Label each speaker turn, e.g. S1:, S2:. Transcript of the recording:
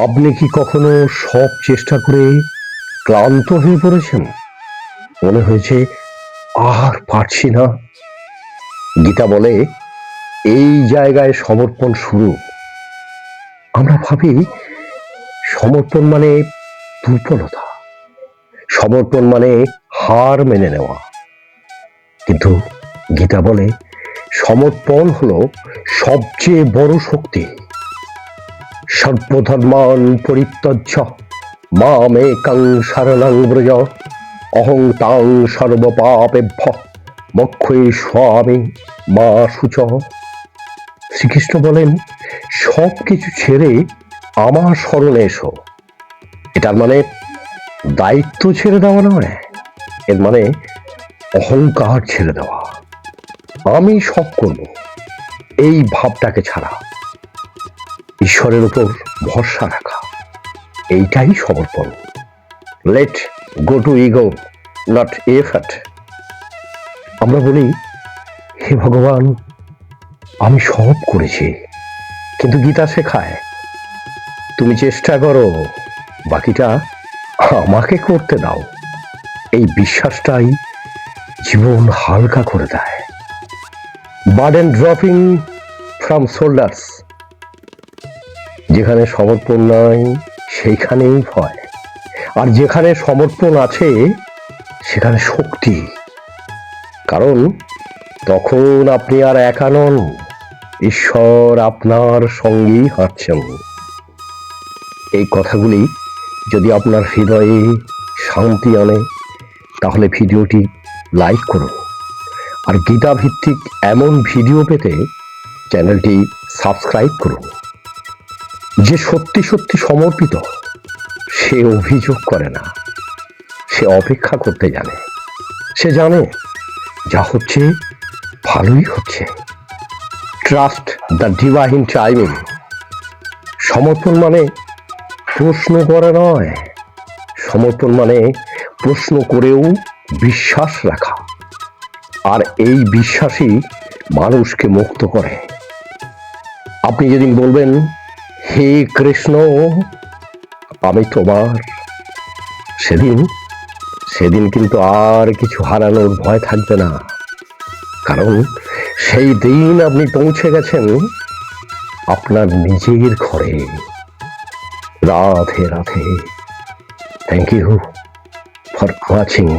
S1: আপনি কি কখনো সব চেষ্টা করে ক্লান্ত হয়ে পড়েছেন? মনে হয়েছে আর পারছি না। গীতা বলে এই জায়গায় সমর্পণ শুরু। আমরা ভাবি সমর্পণ মানে দুর্বলতা, সমর্পণ মানে হার মেনে নেওয়া। কিন্তু গীতা বলে সমর্পণ হলো সবচেয়ে বড় শক্তি। সর্বধর্মান পরিত্যজ্য মামেকং শরণং ব্রজ অহং তাং সর্বপাপেভ্যঃ মোক্ষয়িষ্যামি মা শুচঃ। শ্রীকৃষ্ণ বলেন সব কিছু ছেড়ে আমার শরণে এসো। এটার মানে দায়িত্ব ছেড়ে দেওয়া নয়, এর মানে অহংকার ছেড়ে দেওয়া। আমি সব করব এই ভাবটাকে ছাড়া ঈশ্বরের উপর ভরসা রাখা, এইটাই সমর্পণ। Let go to ego, not effort. আমরা বলি হে ভগবান, আমি সব করেছি, কিন্তু গীতা শেখায় তুমি চেষ্টা করো, বাকিটা আমাকে করতে দাও। এই বিশ্বাসটাই জীবন হালকা করে দেয়। Burden dropping from shoulders. যেখানে সমর্পণ নাই সেইখানেই ভয়, আর যেখানে সমর্পণ আছে সেখানে শক্তি। কারণ তখন আপনি আর একা নন, ঈশ্বর আপনার সঙ্গেই হাঁটছেন। এই কথাগুলি যদি আপনার হৃদয়ে শান্তি আনে তাহলে ভিডিওটি লাইক করুন, আর গীতা ভিত্তিক এমন ভিডিও পেতে চ্যানেলটি সাবস্ক্রাইব করুন। যে সত্যি সত্যি সমর্পিত সে অভিযোগ করে না, সে অপেক্ষা করতে জানে। সে জানে যা হচ্ছে ভালোই হচ্ছে। Trust the divine timing. সমর্পণ মানে প্রশ্ন করা নয়, সমর্পণ মানে প্রশ্ন করেও বিশ্বাস রাখা, আর এই বিশ্বাসই মানুষকে মুক্ত করে। আপনি যেদিন বলবেন হে কৃষ্ণ আমি তোমার, সেদিন কিন্তু আর কিছু হারানোর ভয় থাকবে না। কারণ সেই দিন আপনি পৌঁছে গেছেন আপনার নিজের ঘরে। Radhe Radhe. Thank you for watching.